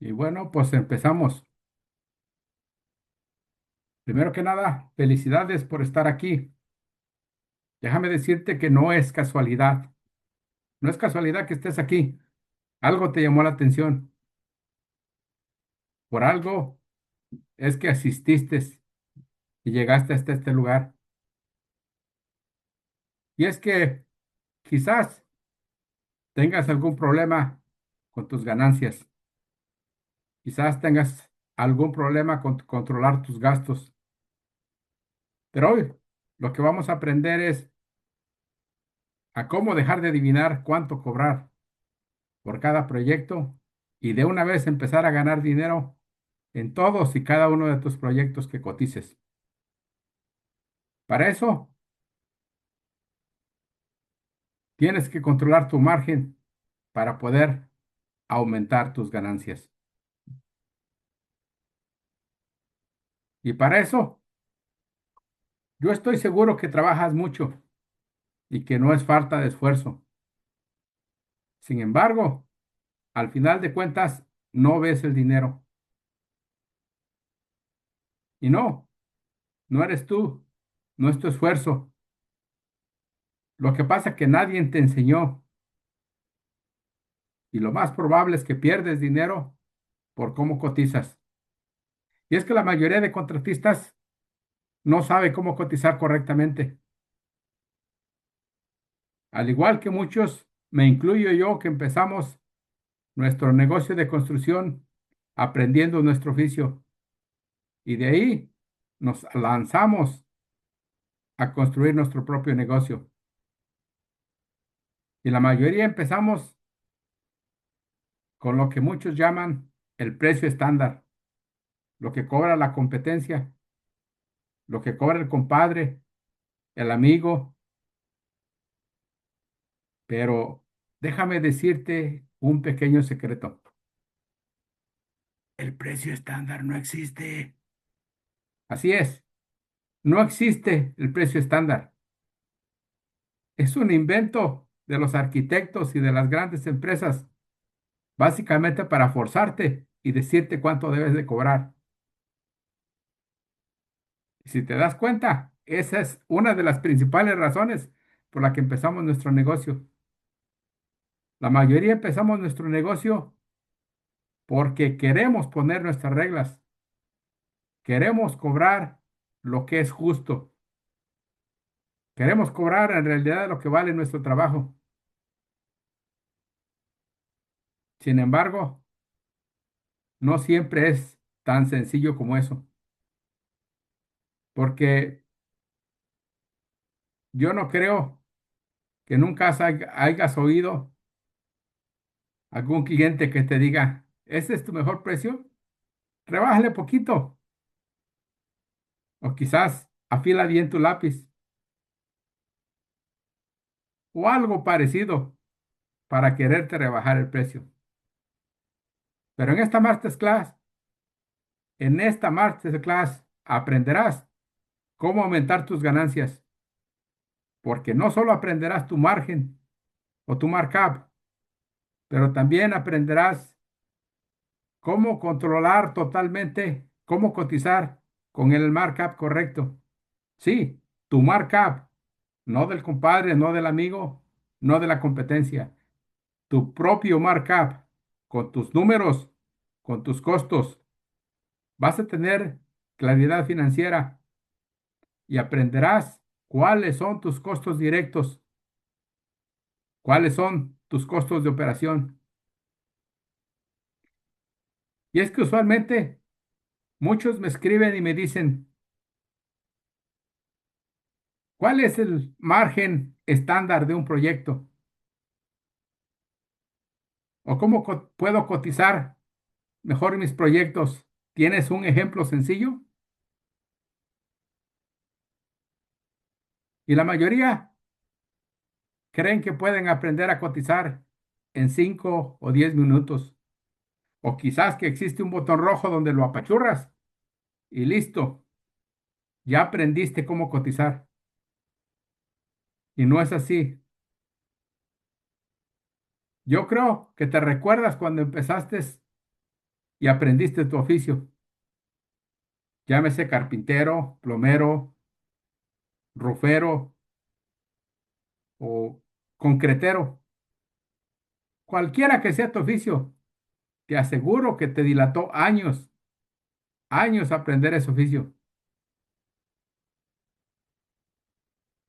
Y bueno, pues empezamos. Primero que nada, felicidades por estar aquí. Déjame decirte que no es casualidad. No es casualidad que estés aquí. Algo te llamó la atención. Por algo es que asististe y llegaste hasta este lugar. Y es que quizás tengas algún problema con tus ganancias. Quizás tengas algún problema con controlar tus gastos. Pero hoy lo que vamos a aprender es a cómo dejar de adivinar cuánto cobrar por cada proyecto y de una vez empezar a ganar dinero en todos y cada uno de tus proyectos que cotices. Para eso tienes que controlar tu margen para poder aumentar tus ganancias. Y para eso yo estoy seguro que trabajas mucho y que no es falta de esfuerzo. Sin embargo, al final de cuentas, no ves el dinero. Y no eres tú, no es tu esfuerzo. Lo que pasa es que nadie te enseñó y lo más probable es que pierdes dinero por cómo cotizas. Y es que la mayoría de contratistas no sabe cómo cotizar correctamente. Al igual que muchos, me incluyo yo, que empezamos nuestro negocio de construcción aprendiendo nuestro oficio y de ahí nos lanzamos a construir nuestro propio negocio. Y la mayoría empezamos con lo que muchos llaman el precio estándar, lo que cobra la competencia, lo que cobra el compadre, el amigo. Pero déjame decirte un pequeño secreto. El precio estándar no existe. Así es, no existe el precio estándar. Es un invento de los arquitectos y de las grandes empresas, básicamente para forzarte y decirte cuánto debes de cobrar. Y si te das cuenta, esa es una de las principales razones por la que empezamos nuestro negocio. La mayoría empezamos nuestro negocio porque queremos poner nuestras reglas, queremos cobrar lo que es justo. Queremos cobrar en realidad lo que vale nuestro trabajo. Sin embargo, no siempre es tan sencillo como eso, porque yo no creo que nunca hayas oído algún cliente que te diga, ¿ese es tu mejor precio? Rebájale poquito, o quizás afila bien tu lápiz, o algo parecido para quererte rebajar el precio. Pero en esta masterclass aprenderás cómo aumentar tus ganancias, porque no solo aprenderás tu margen o tu markup, pero también aprenderás cómo controlar totalmente, cómo cotizar con el markup correcto. Sí, tu markup, no del compadre, no del amigo, no de la competencia, tu propio markup, con tus números, con tus costos. Vas a tener claridad financiera y aprenderás cuáles son tus costos directos, cuáles son tus costos de operación. Y es que usualmente muchos me escriben y me dicen, ¿cuál es el margen estándar de un proyecto? ¿O cómo puedo cotizar mejor mis proyectos? ¿Tienes un ejemplo sencillo? Y la mayoría creen que pueden aprender a cotizar en 5 o 10 minutos. O quizás que existe un botón rojo donde lo apachurras y listo, ya aprendiste cómo cotizar. Y no es así. Yo creo que te recuerdas cuando empezaste y aprendiste tu oficio. Llámese carpintero, plomero, rufero o concretero. Cualquiera que sea tu oficio, te aseguro que te dilató años, años aprender ese oficio.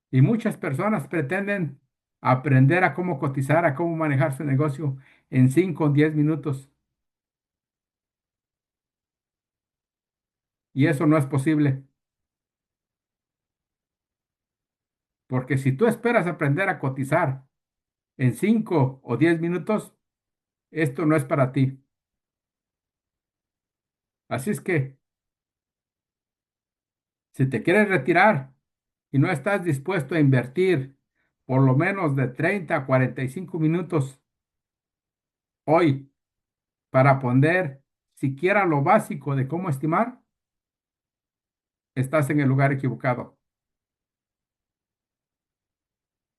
Y muchas personas pretenden aprender a cómo cotizar, a cómo manejar su negocio en 5 o 10 minutos. Y eso no es posible. Porque si tú esperas aprender a cotizar en 5 o 10 minutos, esto no es para ti. Así es que si te quieres retirar y no estás dispuesto a invertir por lo menos de 30 a 45 minutos hoy para aprender siquiera lo básico de cómo estimar, estás en el lugar equivocado.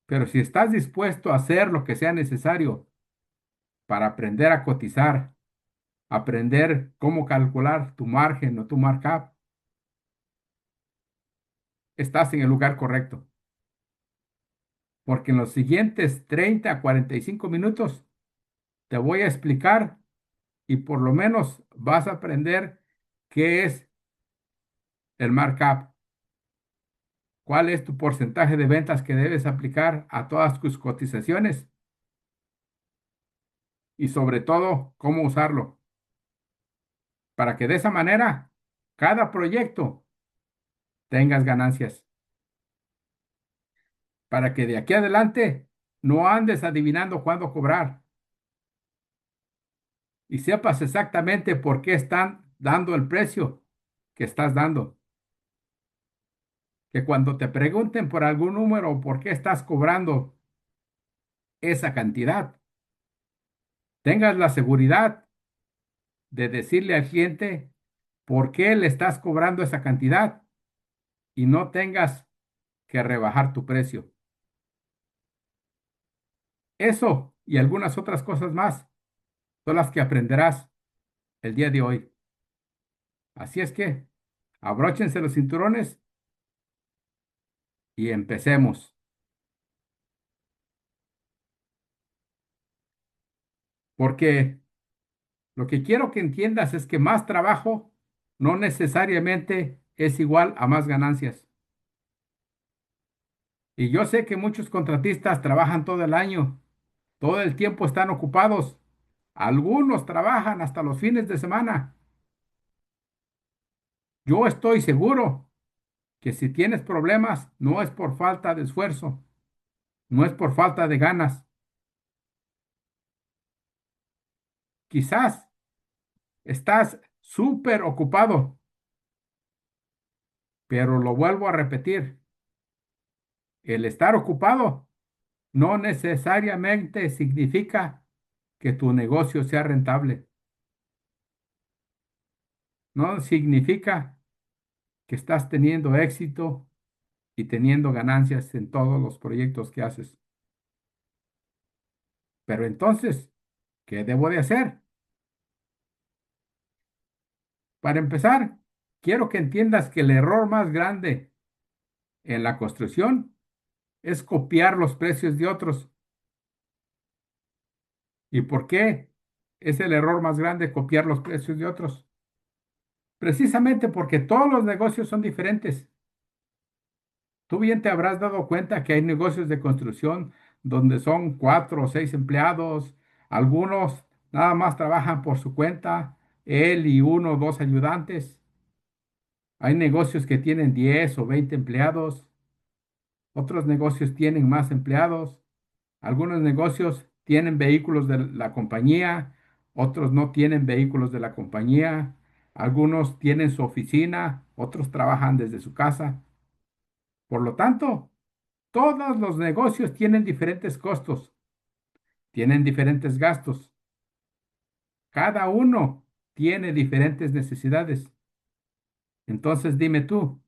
Pero si estás dispuesto a hacer lo que sea necesario para aprender a cotizar, aprender cómo calcular tu margen o tu markup, estás en el lugar correcto. Porque en los siguientes 30 a 45 minutos te voy a explicar y por lo menos vas a aprender qué es el markup, cuál es tu porcentaje de ventas que debes aplicar a todas tus cotizaciones y sobre todo cómo usarlo para que de esa manera cada proyecto tengas ganancias, para que de aquí adelante no andes adivinando cuándo cobrar y sepas exactamente por qué están dando el precio que estás dando. Que cuando te pregunten por algún número o por qué estás cobrando esa cantidad, tengas la seguridad de decirle al cliente por qué le estás cobrando esa cantidad y no tengas que rebajar tu precio. Eso y algunas otras cosas más son las que aprenderás el día de hoy. Así es que abróchense los cinturones y empecemos. Porque lo que quiero que entiendas es que más trabajo no necesariamente es igual a más ganancias. Y yo sé que muchos contratistas trabajan todo el año, todo el tiempo están ocupados. Algunos trabajan hasta los fines de semana. Yo estoy seguro que si tienes problemas no es por falta de esfuerzo, no es por falta de ganas. Quizás estás súper ocupado, pero lo vuelvo a repetir, el estar ocupado no necesariamente significa que tu negocio sea rentable. No significa que estás teniendo éxito y teniendo ganancias en todos los proyectos que haces. Pero entonces, ¿qué debo de hacer? Para empezar, quiero que entiendas que el error más grande en la construcción es copiar los precios de otros. ¿Y por qué es el error más grande copiar los precios de otros? Precisamente porque todos los negocios son diferentes. Tú bien te habrás dado cuenta que hay negocios de construcción donde son 4 o 6 empleados, algunos nada más trabajan por su cuenta, él y uno o dos ayudantes. Hay negocios que tienen 10 o 20 empleados, otros negocios tienen más empleados, algunos negocios tienen vehículos de la compañía, otros no tienen vehículos de la compañía, algunos tienen su oficina, otros trabajan desde su casa. Por lo tanto, todos los negocios tienen diferentes costos, tienen diferentes gastos. Cada uno tiene diferentes necesidades. Entonces dime tú,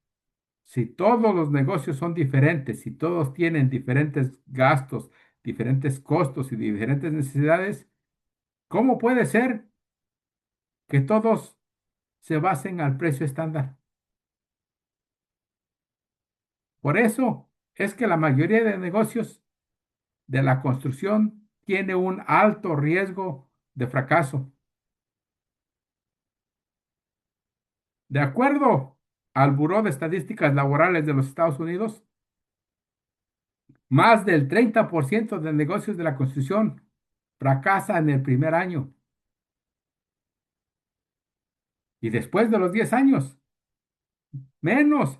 si todos los negocios son diferentes, si todos tienen diferentes gastos, diferentes costos y diferentes necesidades, ¿cómo puede ser que todos se basen al precio estándar. Por eso es que la mayoría de negocios de la construcción tiene un alto riesgo de fracaso. De acuerdo al Buró de Estadísticas Laborales de los Estados Unidos, más del 30% de negocios de la construcción fracasa en el primer año y después de los 10 años, menos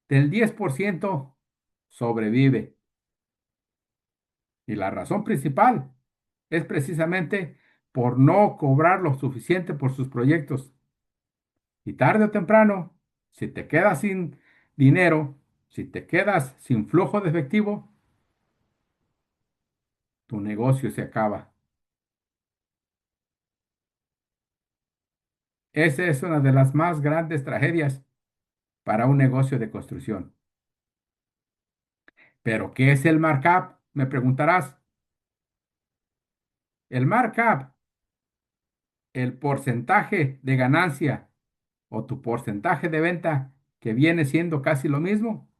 del 10% sobrevive. Y la razón principal es precisamente por no cobrar lo suficiente por sus proyectos. Y tarde o temprano, si te quedas sin dinero, si te quedas sin flujo de efectivo, tu negocio se acaba. Esa es una de las más grandes tragedias para un negocio de construcción. ¿Pero qué es el markup? Me preguntarás. El markup, el porcentaje de ganancia o tu porcentaje de venta, que viene siendo casi lo mismo.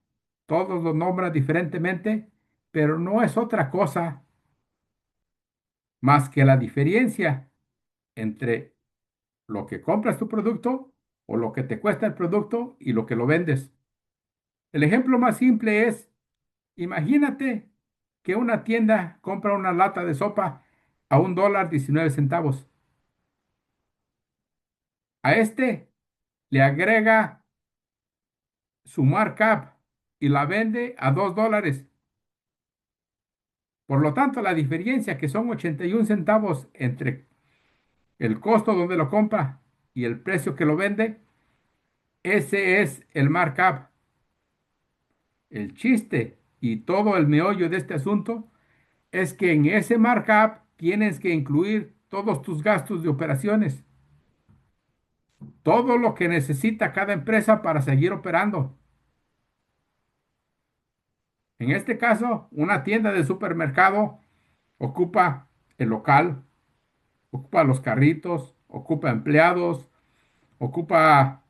Todos lo nombran diferentemente, pero no es otra cosa más que la diferencia entre lo que compras tu producto o lo que te cuesta el producto y lo que lo vendes. El ejemplo más simple es, imagínate que una tienda compra una lata de sopa a $1.19. A este le agrega su markup y la vende a $2. Por lo tanto, la diferencia, que son 81 centavos entre el costo donde lo compra y el precio que lo vende, ese es el markup. El chiste y todo el meollo de este asunto es que en ese markup tienes que incluir todos tus gastos de operaciones, todo lo que necesita cada empresa para seguir operando. En este caso, una tienda de supermercado ocupa el local, ocupa los carritos, ocupa empleados, ocupa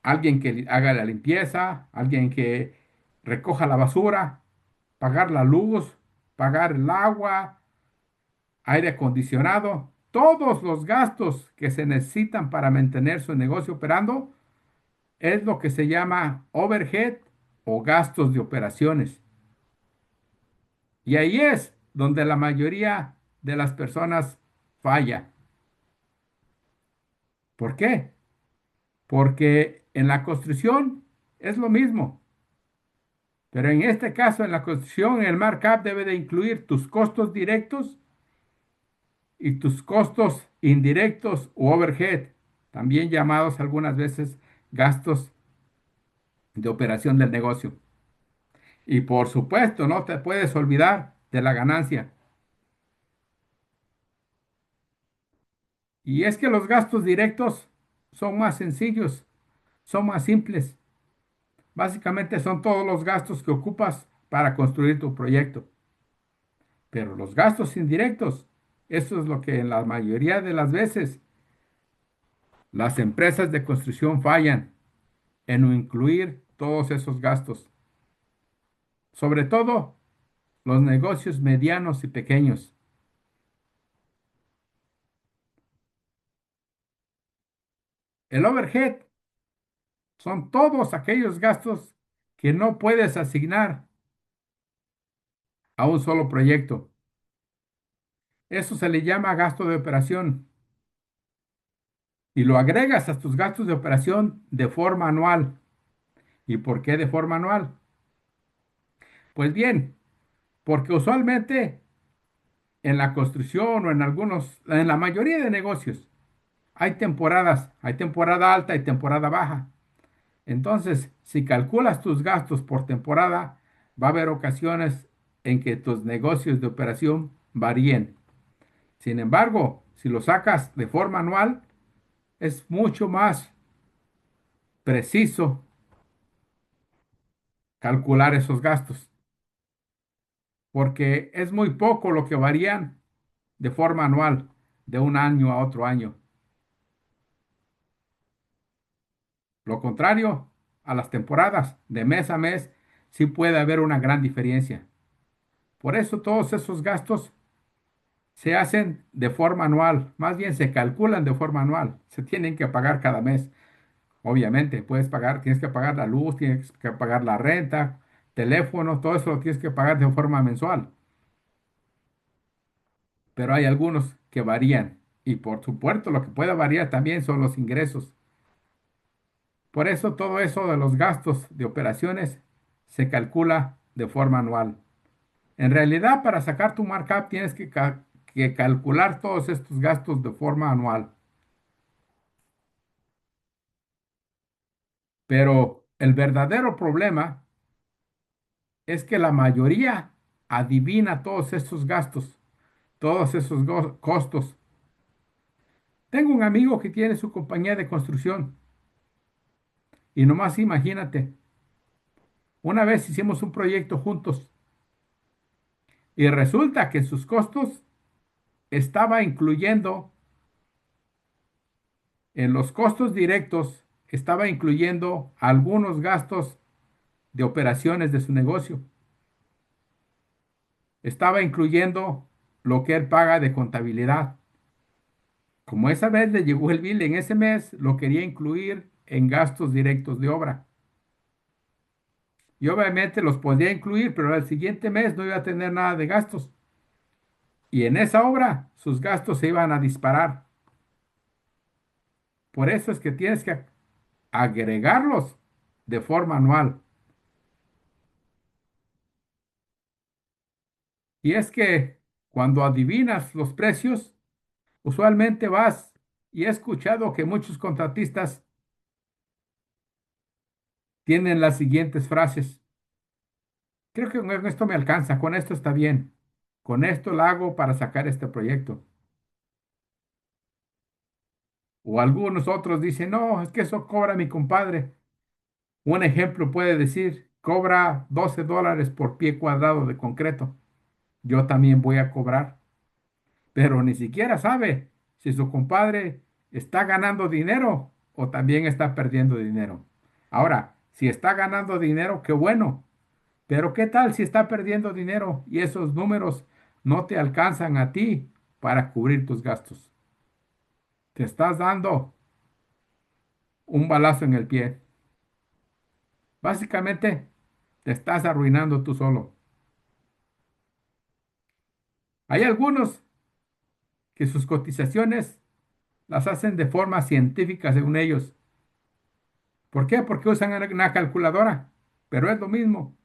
alguien que haga la limpieza, alguien que recoja la basura, pagar la luz, pagar el agua, aire acondicionado, todos los gastos que se necesitan para mantener su negocio operando es lo que se llama overhead o gastos de operaciones. Y ahí es donde la mayoría de las personas falla. ¿Por qué? Porque en la construcción es lo mismo. Pero en este caso, en la construcción, el markup debe de incluir tus costos directos y tus costos indirectos u overhead, también llamados algunas veces gastos de operación del negocio. Y por supuesto, no te puedes olvidar de la ganancia. Y es que los gastos directos son más sencillos, son más simples. Básicamente son todos los gastos que ocupas para construir tu proyecto. Pero los gastos indirectos, eso es lo que en la mayoría de las veces las empresas de construcción fallan en no incluir todos esos gastos. Sobre todo los negocios medianos y pequeños. El overhead son todos aquellos gastos que no puedes asignar a un solo proyecto. Eso se le llama gasto de operación y lo agregas a tus gastos de operación de forma anual. ¿Y por qué de forma anual? Pues bien, porque usualmente en la construcción o en la mayoría de negocios, hay temporadas, hay temporada alta y temporada baja. Entonces, si calculas tus gastos por temporada, va a haber ocasiones en que tus negocios de operación varíen. Sin embargo, si lo sacas de forma anual, es mucho más preciso calcular esos gastos, porque es muy poco lo que varían de forma anual. de un año a otro año. Lo contrario, a las temporadas, de mes a mes, sí puede haber una gran diferencia. Por eso todos esos gastos se hacen de forma anual, más bien se calculan de forma anual, se tienen que pagar cada mes. Obviamente, puedes pagar, tienes que pagar la luz, tienes que pagar la renta, teléfono, todo eso lo tienes que pagar de forma mensual. Pero hay algunos que varían y por supuesto lo que puede variar también son los ingresos. Por eso todo eso de los gastos de operaciones se calcula de forma anual. En realidad, para sacar tu markup tienes que calcular todos estos gastos de forma anual. Pero el verdadero problema es que la mayoría adivina todos estos gastos, todos esos costos. Tengo un amigo que tiene su compañía de construcción y nomás imagínate, una vez hicimos un proyecto juntos y resulta que sus costos estaba incluyendo, en los costos directos, estaba incluyendo algunos gastos de operaciones de su negocio. Estaba incluyendo lo que él paga de contabilidad. Como esa vez le llegó el bill en ese mes, lo quería incluir en gastos directos de obra. Y obviamente los podía incluir, pero al siguiente mes no iba a tener nada de gastos. Y en esa obra sus gastos se iban a disparar. Por eso es que tienes que agregarlos de forma anual. Y es que cuando adivinas los precios, usualmente vas, y he escuchado que muchos contratistas tienen las siguientes frases. Creo que con esto me alcanza, con esto está bien. Con esto lo hago para sacar este proyecto. O algunos otros dicen, no, es que eso cobra mi compadre. Un ejemplo puede decir, cobra $12 por pie cuadrado de concreto. Yo también voy a cobrar, pero ni siquiera sabe si su compadre está ganando dinero o también está perdiendo dinero. Ahora, si está ganando dinero, qué bueno, pero ¿qué tal si está perdiendo dinero y esos números no te alcanzan a ti para cubrir tus gastos? Te estás dando un balazo en el pie. Básicamente, te estás arruinando tú solo. Hay algunos que sus cotizaciones las hacen de forma científica según ellos. ¿Por qué? Porque usan una calculadora, pero es lo mismo.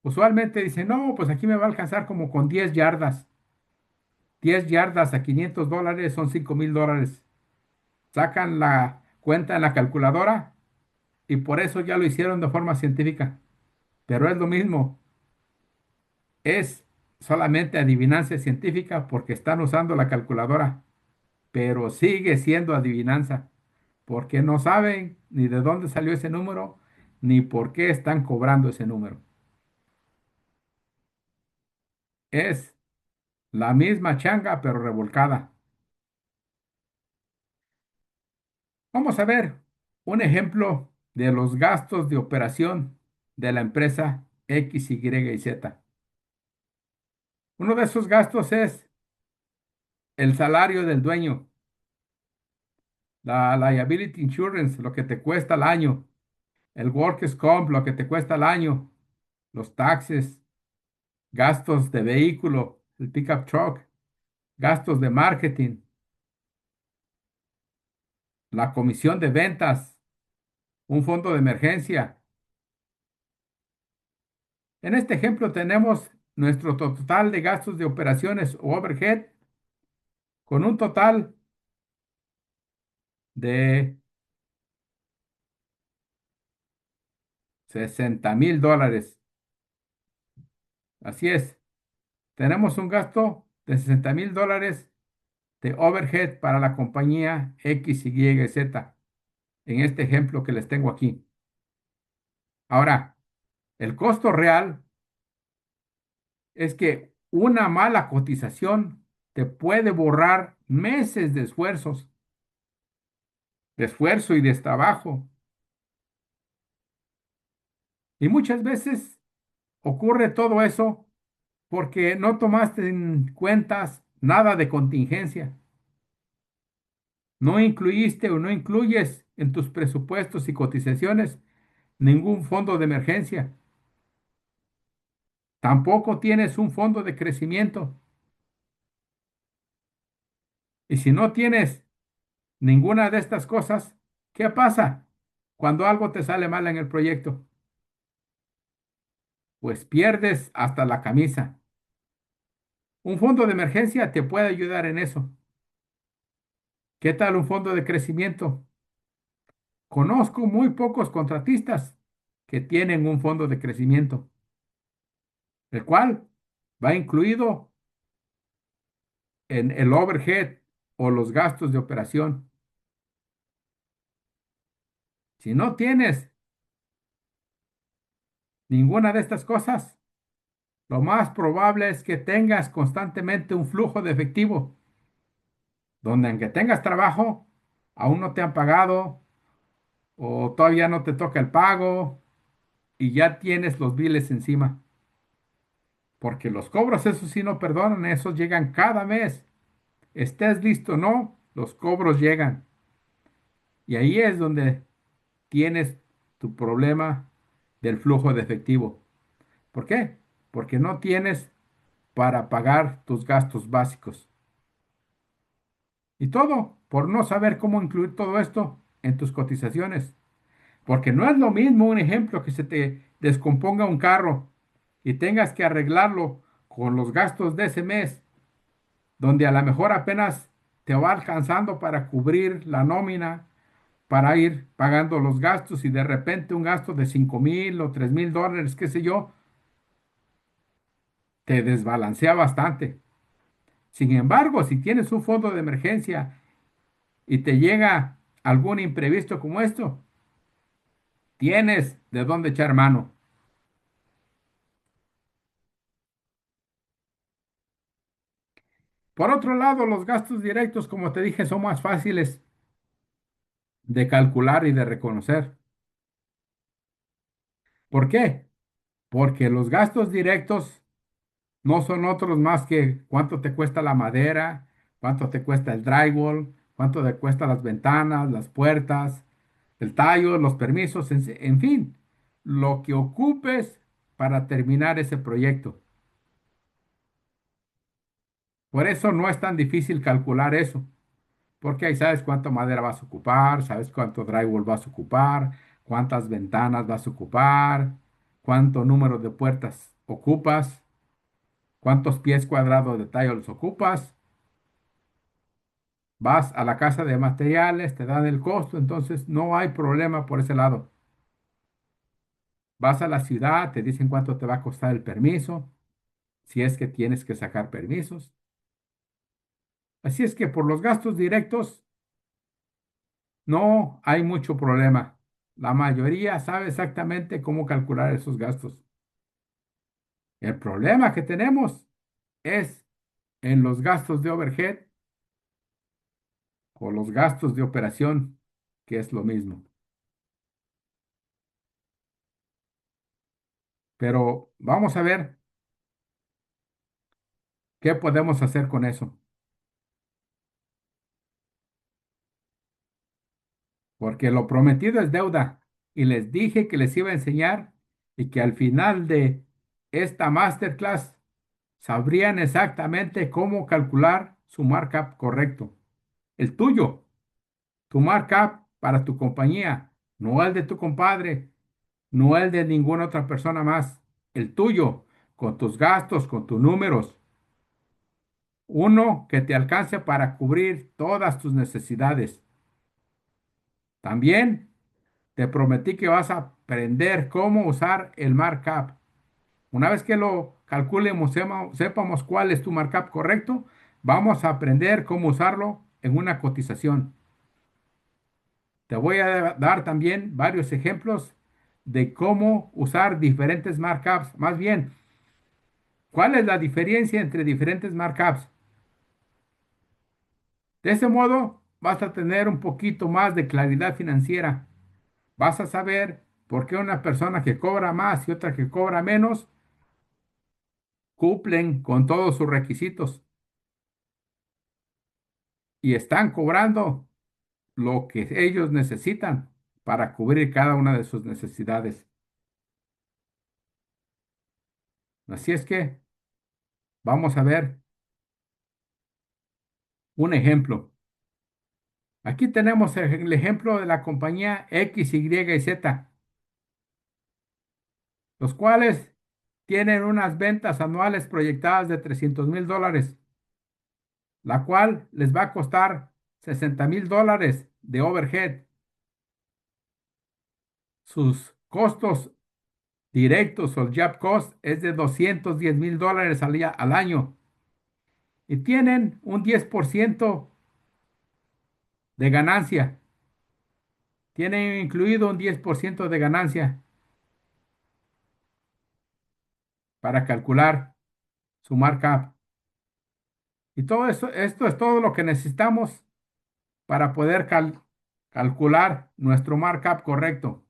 Usualmente dicen, no, pues aquí me va a alcanzar como con 10 yardas. 10 yardas a $500 son $5,000. Sacan la cuenta en la calculadora y por eso ya lo hicieron de forma científica. Pero es lo mismo, es solamente adivinancia científica porque están usando la calculadora, pero sigue siendo adivinanza porque no saben ni de dónde salió ese número ni por qué están cobrando ese número. Es la misma changa pero revolcada. Vamos a ver un ejemplo de los gastos de operación de la empresa X, Y y Z. Uno de esos gastos es el salario del dueño, la liability insurance, lo que te cuesta al año, el workers' comp, lo que te cuesta al año, los taxes, gastos de vehículo, el pickup truck, gastos de marketing, la comisión de ventas, un fondo de emergencia. En este ejemplo tenemos nuestro total de gastos de operaciones o overhead con un total de $60,000. Así es, tenemos un gasto de $60,000 de overhead para la compañía X, Y, Z, en este ejemplo que les tengo aquí. Ahora, el costo real es que Una mala cotización te puede borrar meses de esfuerzo y de trabajo. Y muchas veces ocurre todo eso porque no tomaste en cuentas nada de contingencia. No incluiste o no incluyes en tus presupuestos y cotizaciones ningún fondo de emergencia. Tampoco tienes un fondo de crecimiento. Y si no tienes ninguna de estas cosas, ¿qué pasa cuando algo te sale mal en el proyecto? Pues pierdes hasta la camisa. Un fondo de emergencia te puede ayudar en eso. ¿Qué tal un fondo de crecimiento? Conozco muy pocos contratistas que tienen un fondo de crecimiento, el cual va incluido en el overhead o los gastos de operación. Si no tienes ninguna de estas cosas, lo más probable es que tengas constantemente un flujo de efectivo, donde aunque tengas trabajo, aún no te han pagado o todavía no te toca el pago y ya tienes los biles encima. Porque los cobros, eso sí, no perdonan, esos llegan cada mes. Estés listo o no, los cobros llegan. Y ahí es donde tienes tu problema del flujo de efectivo. ¿Por qué? Porque no tienes para pagar tus gastos básicos. Y todo por no saber cómo incluir todo esto en tus cotizaciones. Porque no es lo mismo un ejemplo que se te descomponga un carro y tengas que arreglarlo con los gastos de ese mes, donde a lo mejor apenas te va alcanzando para cubrir la nómina, para ir pagando los gastos y de repente un gasto de 5,000 o 3,000 dólares, qué sé yo, te desbalancea bastante. Sin embargo, si tienes un fondo de emergencia y te llega algún imprevisto como esto, tienes de dónde echar mano. Por otro lado, los gastos directos, como te dije, son más fáciles de calcular y de reconocer. ¿Por qué? Porque los gastos directos no son otros más que cuánto te cuesta la madera, cuánto te cuesta el drywall, cuánto te cuesta las ventanas, las puertas, el tallo, los permisos, en fin, lo que ocupes para terminar ese proyecto. Por eso no es tan difícil calcular eso, porque ahí sabes cuánto madera vas a ocupar, sabes cuánto drywall vas a ocupar, cuántas ventanas vas a ocupar, cuánto número de puertas ocupas, cuántos pies cuadrados de tallo los ocupas. Vas a la casa de materiales, te dan el costo, entonces no hay problema por ese lado. Vas a la ciudad, te dicen cuánto te va a costar el permiso, si es que tienes que sacar permisos. Así es que por los gastos directos no hay mucho problema. La mayoría sabe exactamente cómo calcular esos gastos. El problema que tenemos es en los gastos de overhead o los gastos de operación, que es lo mismo. Pero vamos a ver qué podemos hacer con eso. Porque lo prometido es deuda. Y les dije que les iba a enseñar y que al final de esta masterclass sabrían exactamente cómo calcular su markup correcto. El tuyo, tu markup para tu compañía, no el de tu compadre, no el de ninguna otra persona más. El tuyo, con tus gastos, con tus números. Uno que te alcance para cubrir todas tus necesidades. También te prometí que vas a aprender cómo usar el markup. Una vez que lo calculemos, sepamos cuál es tu markup correcto, vamos a aprender cómo usarlo en una cotización. Te voy a dar también varios ejemplos de cómo usar diferentes markups. Más bien, ¿Cuál es la diferencia entre diferentes markups? De ese modo, vas a tener un poquito más de claridad financiera. Vas a saber por qué una persona que cobra más y otra que cobra menos cumplen con todos sus requisitos y están cobrando lo que ellos necesitan para cubrir cada una de sus necesidades. Así es que vamos a ver un ejemplo. Aquí tenemos el ejemplo de la compañía X, Y y Z, los cuales tienen unas ventas anuales proyectadas de $300,000, la cual les va a costar $60,000 de overhead. Sus costos directos o job cost es de $210,000 al año y tienen un 10% de ganancia. Tienen incluido un 10% de ganancia para calcular su markup. Y todo eso, esto es todo lo que necesitamos para poder calcular nuestro markup correcto.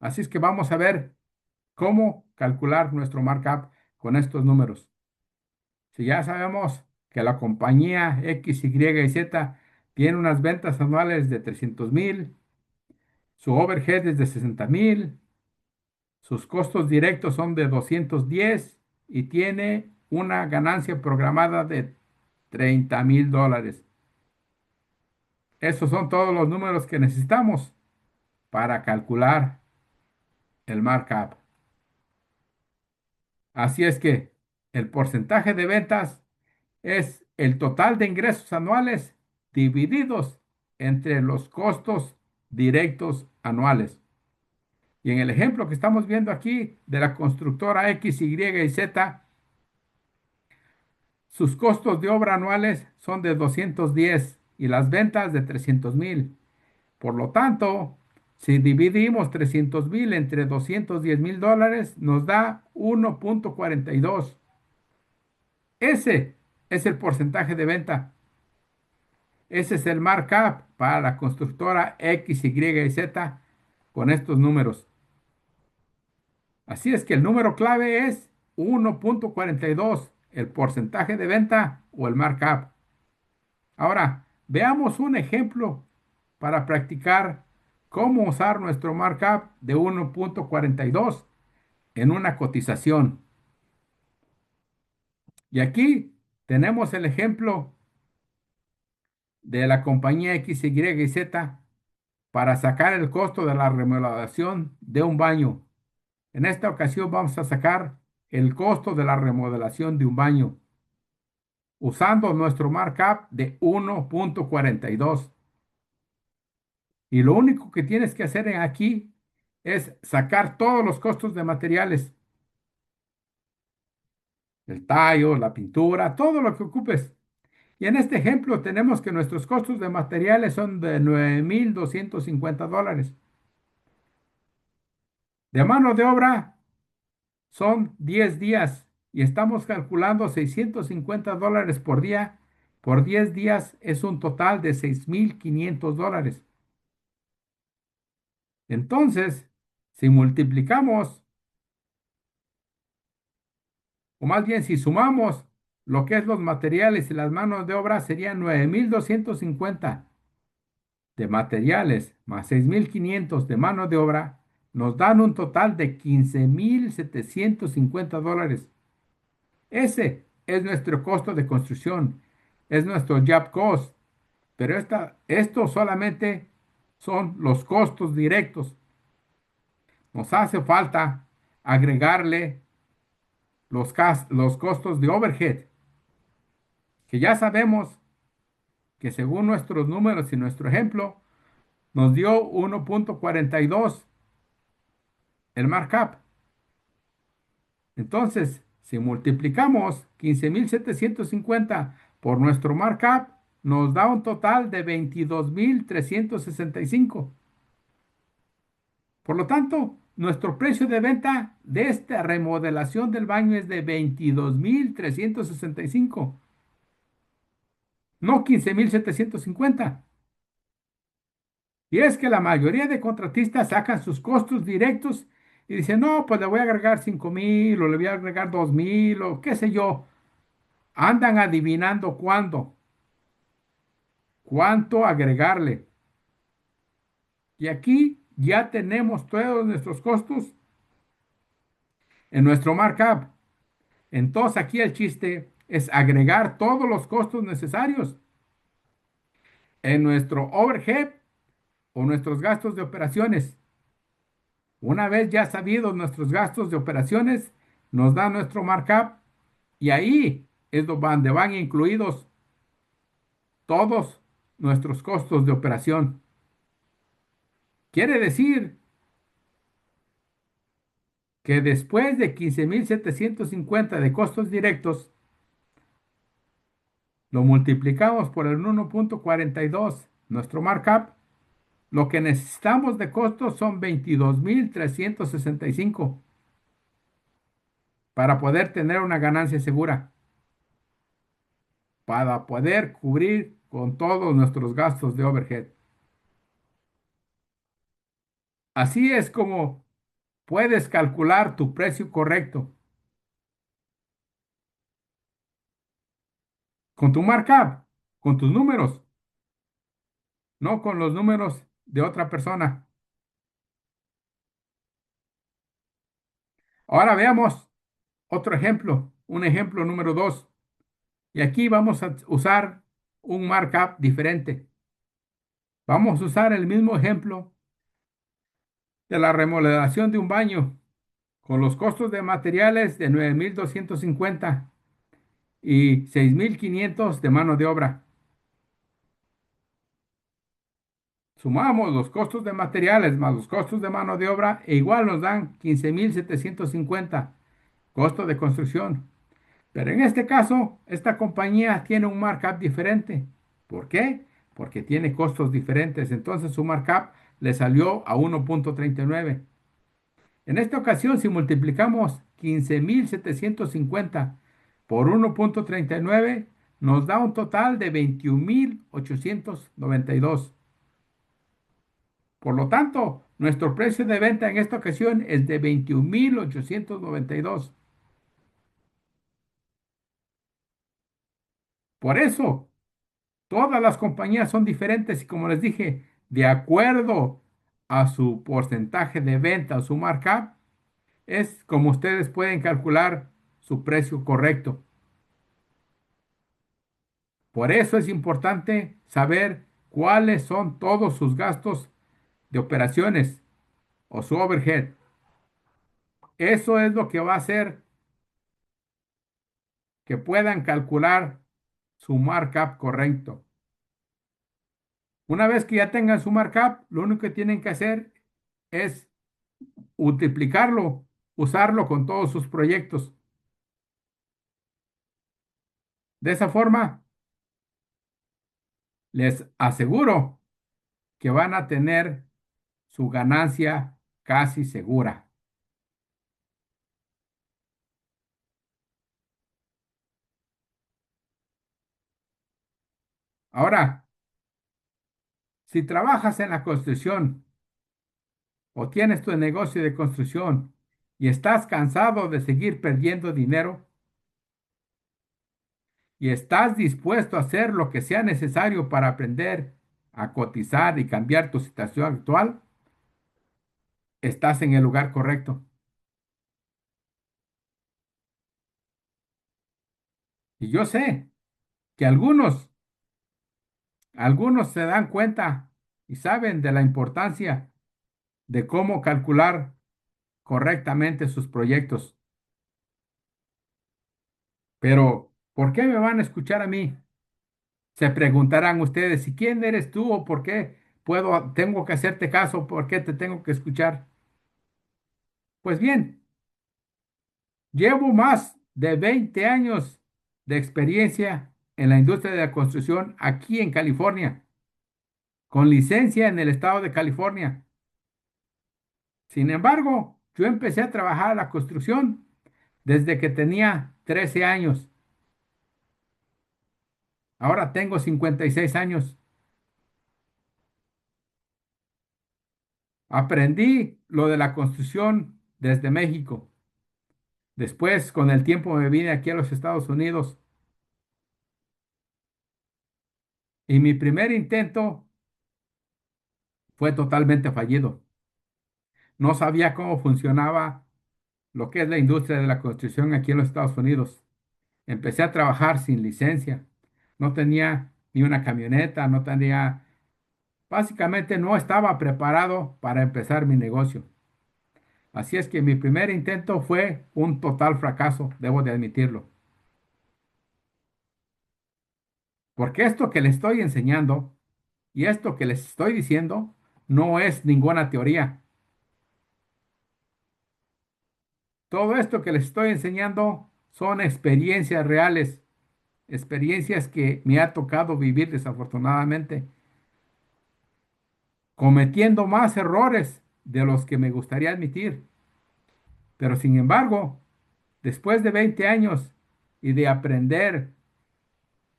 Así es que vamos a ver cómo calcular nuestro markup con estos números. Si ya sabemos que la compañía X, Y y Z tiene unas ventas anuales de 300,000, su overhead es de 60,000, sus costos directos son de 210 y tiene una ganancia programada de $30,000. Esos son todos los números que necesitamos para calcular el markup. Así es que el porcentaje de ventas es el total de ingresos anuales divididos entre los costos directos anuales. Y en el ejemplo que estamos viendo aquí de la constructora X, Y y Z, sus costos de obra anuales son de 210 y las ventas de 300,000. Por lo tanto, si dividimos 300,000 entre $210,000, nos da 1,42. Ese es el porcentaje de venta. Ese es el markup para la constructora X, Y y Z con estos números. Así es que el número clave es 1,42, el porcentaje de venta o el markup. Ahora, veamos un ejemplo para practicar cómo usar nuestro markup de 1,42 en una cotización. Y aquí tenemos el ejemplo de la compañía X, Y y Z para sacar el costo de la remodelación de un baño. En esta ocasión vamos a sacar el costo de la remodelación de un baño usando nuestro markup de 1,42. Y lo único que tienes que hacer aquí es sacar todos los costos de materiales, el tallo, la pintura, todo lo que ocupes. Y en este ejemplo tenemos que nuestros costos de materiales son de $9,250. De mano de obra son 10 días y estamos calculando $650 por día. Por 10 días es un total de $6,500. Entonces, si multiplicamos, o más bien si sumamos lo que es los materiales y las manos de obra, serían 9,250 de materiales más 6,500 de mano de obra, nos dan un total de $15,750. Ese es nuestro costo de construcción, es nuestro job cost, pero esto solamente son los costos directos. Nos hace falta agregarle los costos de overhead, que ya sabemos que según nuestros números y nuestro ejemplo, nos dio 1,42 el markup. Entonces, si multiplicamos 15,750 por nuestro markup, nos da un total de 22,365. Por lo tanto, Nuestro precio de venta de esta remodelación del baño es de 22,365, no 15,750. Y es que la mayoría de contratistas sacan sus costos directos y dicen, no, pues le voy a agregar 5,000 o le voy a agregar 2,000 o qué sé yo. Andan adivinando cuánto agregarle. Y aquí ya tenemos todos nuestros costos en nuestro markup. Entonces aquí el chiste es agregar todos los costos necesarios en nuestro overhead o nuestros gastos de operaciones. Una vez ya sabidos nuestros gastos de operaciones, nos da nuestro markup y ahí es donde van incluidos todos nuestros costos de operación. Quiere decir que después de 15,750 de costos directos, lo multiplicamos por el 1,42, nuestro markup, lo que necesitamos de costos son 22,365 para poder tener una ganancia segura, para poder cubrir con todos nuestros gastos de overhead. Así es como puedes calcular tu precio correcto con tu markup, con tus números, no con los números de otra persona. Ahora veamos otro ejemplo, un ejemplo número 2. Y aquí vamos a usar un markup diferente. Vamos a usar el mismo ejemplo de la remodelación de un baño con los costos de materiales de 9,250 y 6,500 de mano de obra. Sumamos los costos de materiales más los costos de mano de obra e igual nos dan 15,750 costo de construcción. Pero en este caso, esta compañía tiene un markup diferente. ¿Por qué? Porque tiene costos diferentes. Entonces su markup le salió a 1,39. En esta ocasión, si multiplicamos 15,750 por 1,39, nos da un total de 21,892. Por lo tanto, nuestro precio de venta en esta ocasión es de 21,892. Por eso, todas las compañías son diferentes y como les dije, de acuerdo a su porcentaje de venta o su markup, es como ustedes pueden calcular su precio correcto. Por eso es importante saber cuáles son todos sus gastos de operaciones o su overhead. Eso es lo que va a hacer que puedan calcular su markup correcto. Una vez que ya tengan su markup, lo único que tienen que hacer es multiplicarlo, usarlo con todos sus proyectos. De esa forma, les aseguro que van a tener su ganancia casi segura. Ahora, si trabajas en la construcción o tienes tu negocio de construcción y estás cansado de seguir perdiendo dinero y estás dispuesto a hacer lo que sea necesario para aprender a cotizar y cambiar tu situación actual, estás en el lugar correcto. Y yo sé que algunos se dan cuenta y saben de la importancia de cómo calcular correctamente sus proyectos. Pero, ¿por qué me van a escuchar a mí? Se preguntarán ustedes, ¿y quién eres tú o por qué tengo que hacerte caso? ¿Por qué te tengo que escuchar? Pues bien, llevo más de 20 años de experiencia en la industria de la construcción aquí en California, con licencia en el estado de California. Sin embargo, yo empecé a trabajar en la construcción desde que tenía 13 años. Ahora tengo 56 años. Aprendí lo de la construcción desde México. Después, con el tiempo, me vine aquí a los Estados Unidos y mi primer intento fue totalmente fallido. No sabía cómo funcionaba lo que es la industria de la construcción aquí en los Estados Unidos. Empecé a trabajar sin licencia. No tenía ni una camioneta, no tenía, básicamente no estaba preparado para empezar mi negocio. Así es que mi primer intento fue un total fracaso, debo de admitirlo. Porque esto que les estoy enseñando y esto que les estoy diciendo no es ninguna teoría. Todo esto que les estoy enseñando son experiencias reales, experiencias que me ha tocado vivir desafortunadamente, cometiendo más errores de los que me gustaría admitir. Pero sin embargo, después de 20 años y de aprender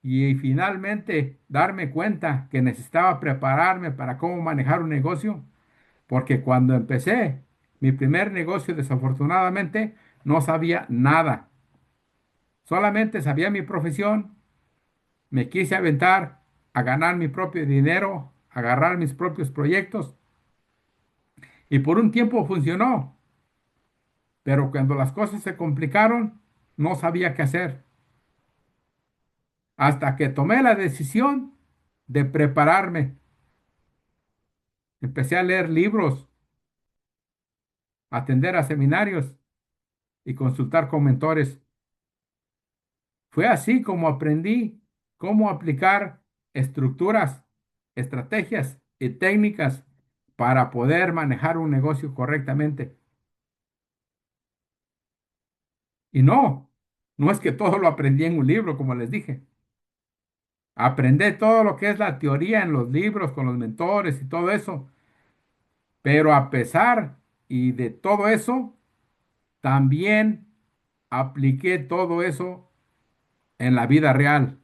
y finalmente darme cuenta que necesitaba prepararme para cómo manejar un negocio, porque cuando empecé mi primer negocio, desafortunadamente, no sabía nada. Solamente sabía mi profesión, me quise aventar a ganar mi propio dinero, a agarrar mis propios proyectos y por un tiempo funcionó, pero cuando las cosas se complicaron, no sabía qué hacer. Hasta que tomé la decisión de prepararme. Empecé a leer libros, a atender a seminarios y consultar con mentores. Fue así como aprendí cómo aplicar estructuras, estrategias y técnicas para poder manejar un negocio correctamente. Y no es que todo lo aprendí en un libro, como les dije. Aprendí todo lo que es la teoría en los libros, con los mentores y todo eso. Pero a pesar y de todo eso, también apliqué todo eso en la vida real.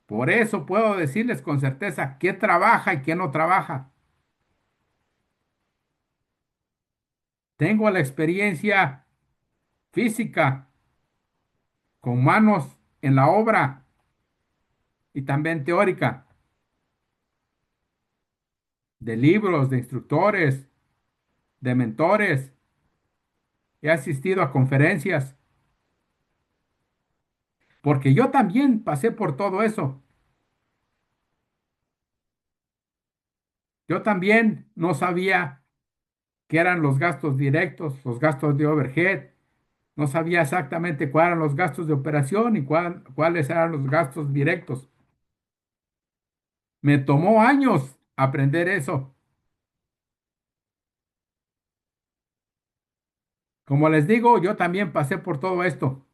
Por eso puedo decirles con certeza qué trabaja y qué no trabaja. Tengo la experiencia física con manos en la obra y también teórica de libros, de instructores, de mentores. He asistido a conferencias porque yo también pasé por todo eso. Yo también no sabía qué eran los gastos directos, los gastos de overhead. No sabía exactamente cuáles eran los gastos de operación y cuáles eran los gastos directos. Me tomó años aprender eso. Como les digo, yo también pasé por todo esto.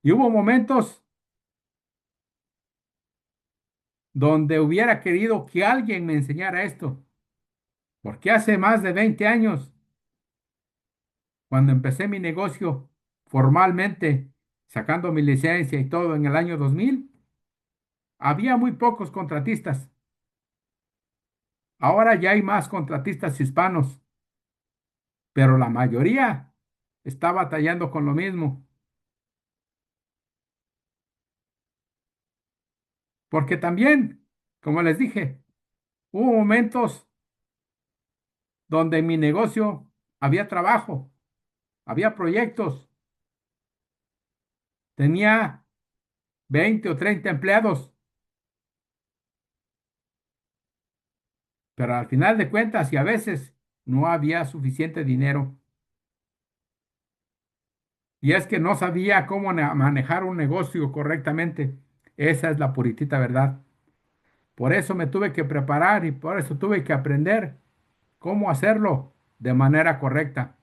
Y hubo momentos donde hubiera querido que alguien me enseñara esto. Porque hace más de 20 años, cuando empecé mi negocio formalmente, sacando mi licencia y todo en el año 2000, había muy pocos contratistas. Ahora ya hay más contratistas hispanos, pero la mayoría está batallando con lo mismo. Porque también, como les dije, hubo momentos donde en mi negocio había trabajo, había proyectos, tenía 20 o 30 empleados, pero al final de cuentas y a veces no había suficiente dinero. Y es que no sabía cómo manejar un negocio correctamente. Esa es la puritita verdad. Por eso me tuve que preparar y por eso tuve que aprender cómo hacerlo de manera correcta.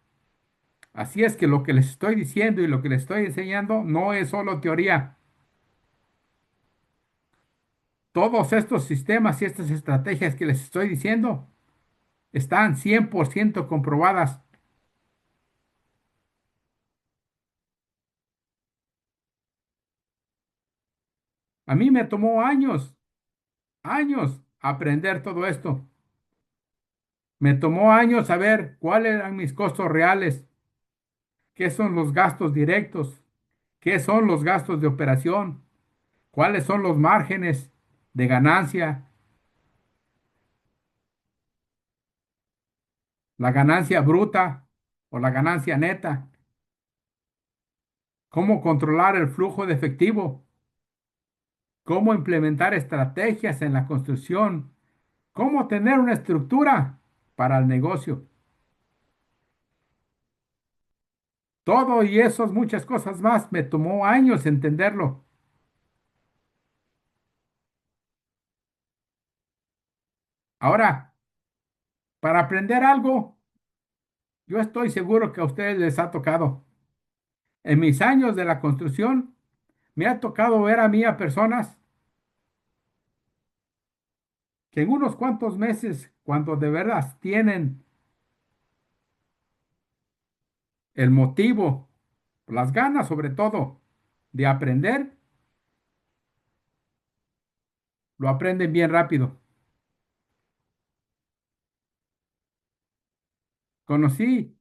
Así es que lo que les estoy diciendo y lo que les estoy enseñando no es solo teoría. Todos estos sistemas y estas estrategias que les estoy diciendo están 100% comprobadas. A mí me tomó años aprender todo esto. Me tomó años saber cuáles eran mis costos reales, qué son los gastos directos, qué son los gastos de operación, cuáles son los márgenes de ganancia, la ganancia bruta o la ganancia neta, cómo controlar el flujo de efectivo, cómo implementar estrategias en la construcción, cómo tener una estructura para el negocio. Todo y esos muchas cosas más me tomó años entenderlo. Ahora, para aprender algo, yo estoy seguro que a ustedes les ha tocado. En mis años de la construcción, me ha tocado ver a mí a personas que en unos cuantos meses, cuando de veras tienen el motivo, las ganas sobre todo de aprender, lo aprenden bien rápido. Conocí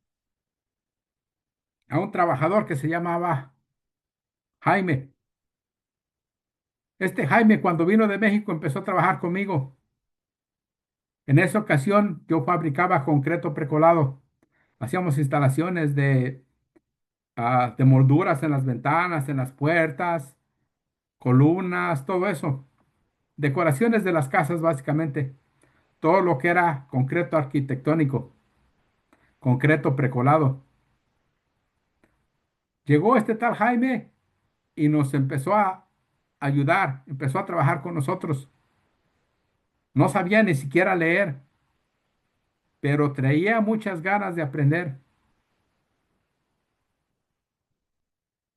a un trabajador que se llamaba Jaime. Este Jaime, cuando vino de México, empezó a trabajar conmigo. En esa ocasión, yo fabricaba concreto precolado. Hacíamos instalaciones de molduras en las ventanas, en las puertas, columnas, todo eso. Decoraciones de las casas, básicamente. Todo lo que era concreto arquitectónico, concreto precolado. Llegó este tal Jaime y nos empezó a ayudar, empezó a trabajar con nosotros. No sabía ni siquiera leer, pero traía muchas ganas de aprender.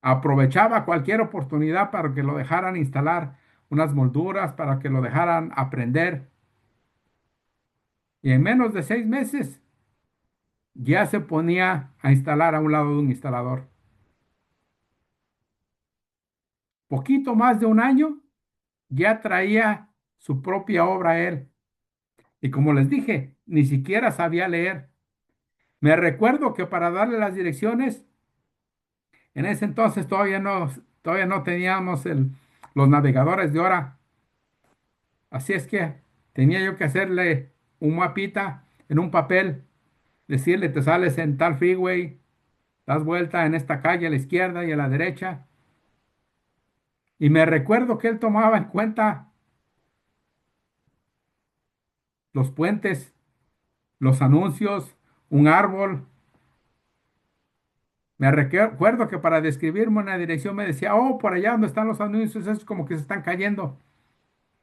Aprovechaba cualquier oportunidad para que lo dejaran instalar unas molduras, para que lo dejaran aprender. Y en menos de 6 meses ya se ponía a instalar a un lado de un instalador. Poquito más de un año ya traía su propia obra él. Y como les dije, ni siquiera sabía leer. Me recuerdo que para darle las direcciones, en ese entonces todavía no teníamos los navegadores de hora. Así es que tenía yo que hacerle un mapita en un papel, decirle, te sales en tal freeway, das vuelta en esta calle a la izquierda y a la derecha. Y me recuerdo que él tomaba en cuenta los puentes, los anuncios, un árbol. Me recuerdo que para describirme una dirección me decía, oh, por allá donde están los anuncios, es como que se están cayendo.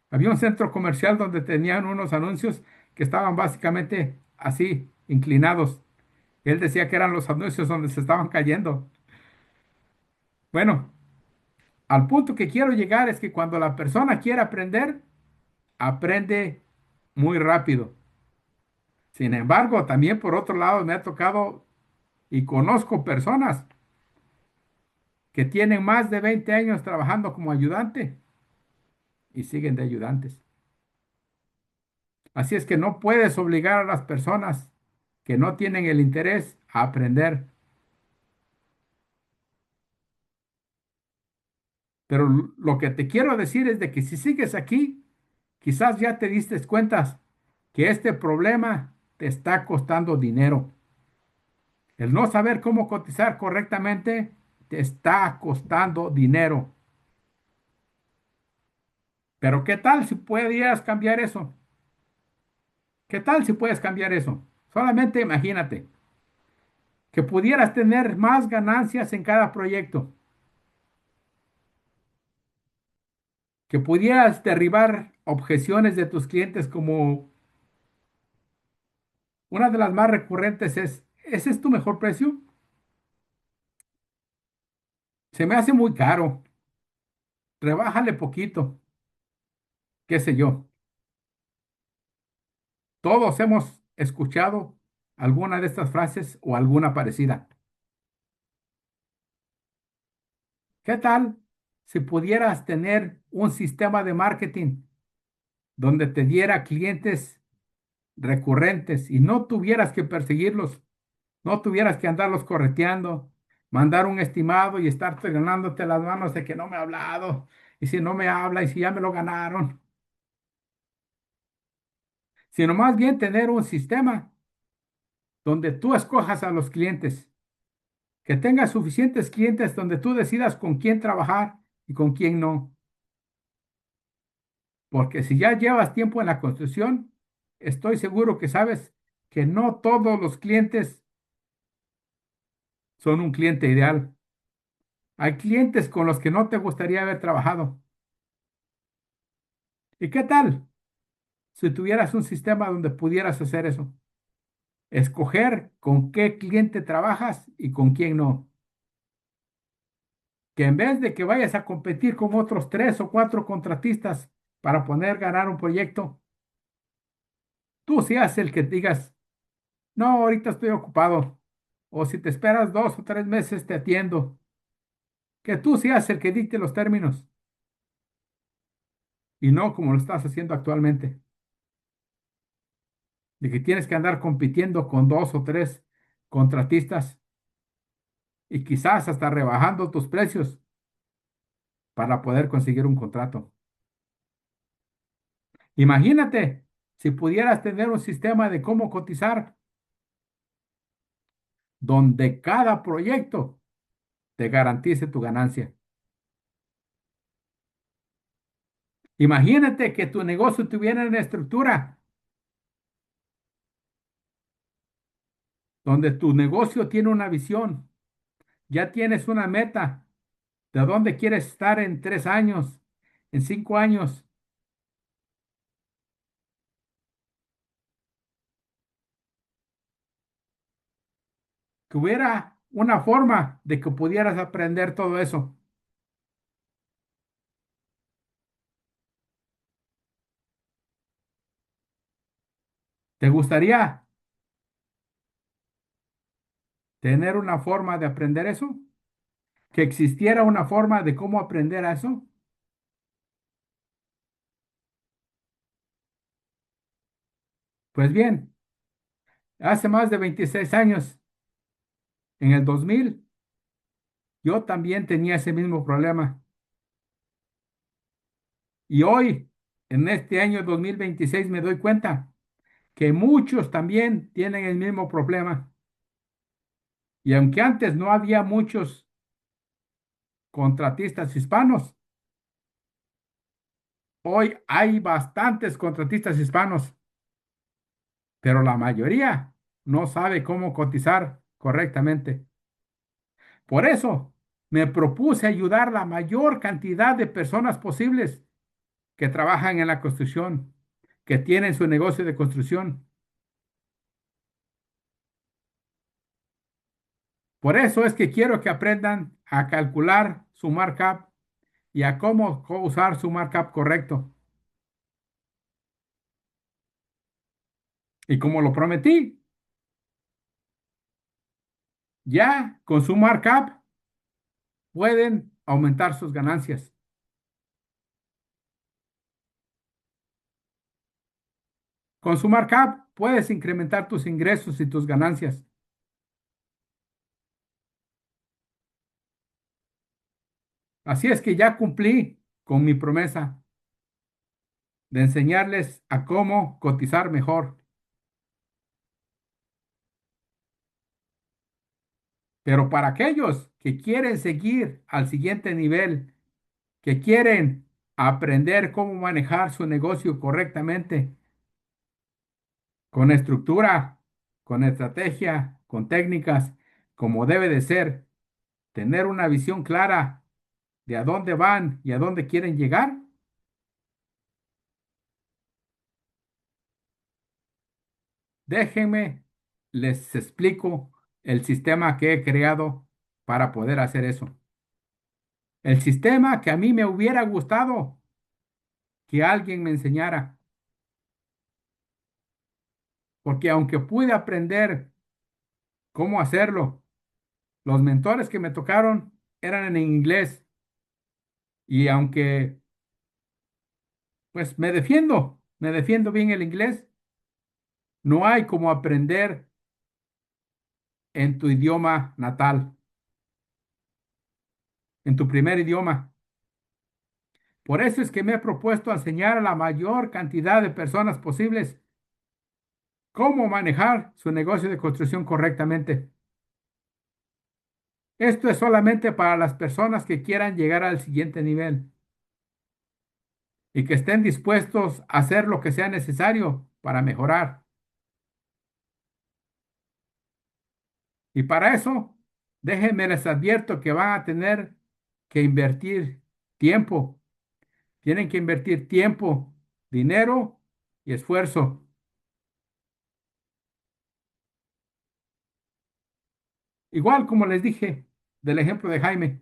Había un centro comercial donde tenían unos anuncios que estaban básicamente así, inclinados. Él decía que eran los anuncios donde se estaban cayendo. Bueno, al punto que quiero llegar es que cuando la persona quiere aprender, aprende muy rápido. Sin embargo, también por otro lado me ha tocado y conozco personas que tienen más de 20 años trabajando como ayudante y siguen de ayudantes. Así es que no puedes obligar a las personas que no tienen el interés a aprender. Pero lo que te quiero decir es de que si sigues aquí, quizás ya te diste cuenta que este problema te está costando dinero. El no saber cómo cotizar correctamente te está costando dinero. Pero ¿qué tal si pudieras cambiar eso? ¿Qué tal si puedes cambiar eso? Solamente imagínate que pudieras tener más ganancias en cada proyecto, que pudieras derribar objeciones de tus clientes como una de las más recurrentes es, ¿ese es tu mejor precio? Se me hace muy caro, rebájale poquito, qué sé yo. Todos hemos escuchado alguna de estas frases o alguna parecida? ¿Qué tal si pudieras tener un sistema de marketing donde te diera clientes recurrentes y no tuvieras que perseguirlos, no tuvieras que andarlos correteando, mandar un estimado y estarte ganándote las manos de que no me ha hablado, y si no me habla, y si ya me lo ganaron, sino más bien tener un sistema donde tú escojas a los clientes, que tengas suficientes clientes donde tú decidas con quién trabajar y con quién no. Porque si ya llevas tiempo en la construcción, estoy seguro que sabes que no todos los clientes son un cliente ideal. Hay clientes con los que no te gustaría haber trabajado. ¿Y qué tal si tuvieras un sistema donde pudieras hacer eso? Escoger con qué cliente trabajas y con quién no. Que en vez de que vayas a competir con otros tres o cuatro contratistas para poder ganar un proyecto, tú seas el que digas, no, ahorita estoy ocupado. O si te esperas 2 o 3 meses, te atiendo. Que tú seas el que dicte los términos y no como lo estás haciendo actualmente, de que tienes que andar compitiendo con dos o tres contratistas y quizás hasta rebajando tus precios para poder conseguir un contrato. Imagínate si pudieras tener un sistema de cómo cotizar donde cada proyecto te garantice tu ganancia. Imagínate que tu negocio tuviera una estructura donde tu negocio tiene una visión, ya tienes una meta de dónde quieres estar en 3 años, en 5 años, que hubiera una forma de que pudieras aprender todo eso. ¿Te gustaría tener una forma de aprender eso? ¿Que existiera una forma de cómo aprender a eso? Pues bien, hace más de 26 años, en el 2000, yo también tenía ese mismo problema. Y hoy, en este año 2026, me doy cuenta que muchos también tienen el mismo problema. Y aunque antes no había muchos contratistas hispanos, hoy hay bastantes contratistas hispanos, pero la mayoría no sabe cómo cotizar correctamente. Por eso me propuse ayudar la mayor cantidad de personas posibles que trabajan en la construcción, que tienen su negocio de construcción. Por eso es que quiero que aprendan a calcular su markup y a cómo usar su markup correcto. Y como lo prometí, ya con su markup pueden aumentar sus ganancias. Con su markup puedes incrementar tus ingresos y tus ganancias. Así es que ya cumplí con mi promesa de enseñarles a cómo cotizar mejor. Pero para aquellos que quieren seguir al siguiente nivel, que quieren aprender cómo manejar su negocio correctamente, con estructura, con estrategia, con técnicas, como debe de ser, tener una visión clara de a dónde van y a dónde quieren llegar, déjenme, les explico el sistema que he creado para poder hacer eso. El sistema que a mí me hubiera gustado que alguien me enseñara. porque aunque pude aprender cómo hacerlo, los mentores que me tocaron eran en inglés y aunque pues me defiendo bien el inglés, no hay como aprender en tu idioma natal, en tu primer idioma. Por eso es que me he propuesto enseñar a la mayor cantidad de personas posibles cómo manejar su negocio de construcción correctamente. Esto es solamente para las personas que quieran llegar al siguiente nivel y que estén dispuestos a hacer lo que sea necesario para mejorar. Y para eso, déjenme les advierto que van a tener que invertir tiempo. Tienen que invertir tiempo, dinero y esfuerzo. Igual como les dije del ejemplo de Jaime.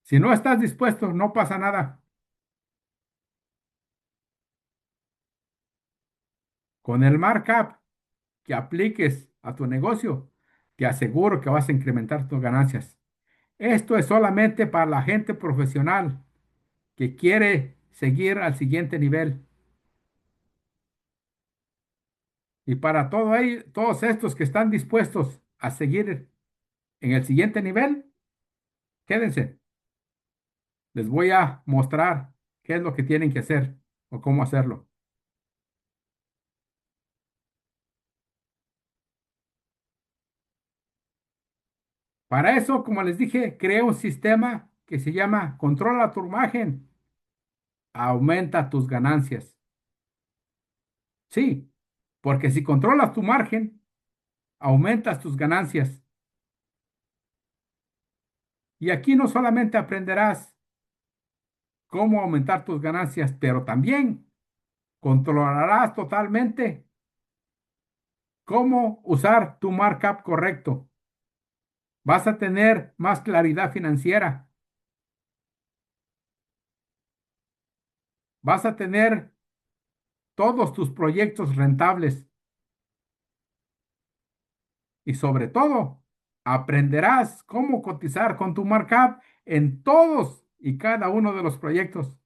Si no estás dispuesto, no pasa nada. Con el markup que apliques a tu negocio, te aseguro que vas a incrementar tus ganancias. Esto es solamente para la gente profesional que quiere seguir al siguiente nivel. Y para todos estos que están dispuestos a seguir en el siguiente nivel, quédense. Les voy a mostrar qué es lo que tienen que hacer o cómo hacerlo. Para eso, como les dije, creé un sistema que se llama Controla tu imagen, aumenta tus ganancias. Sí, porque si controlas tu margen, aumentas tus ganancias. Y aquí no solamente aprenderás cómo aumentar tus ganancias, pero también controlarás totalmente cómo usar tu markup correcto. Vas a tener más claridad financiera. Vas a tener todos tus proyectos rentables y sobre todo aprenderás cómo cotizar con tu markup en todos y cada uno de los proyectos.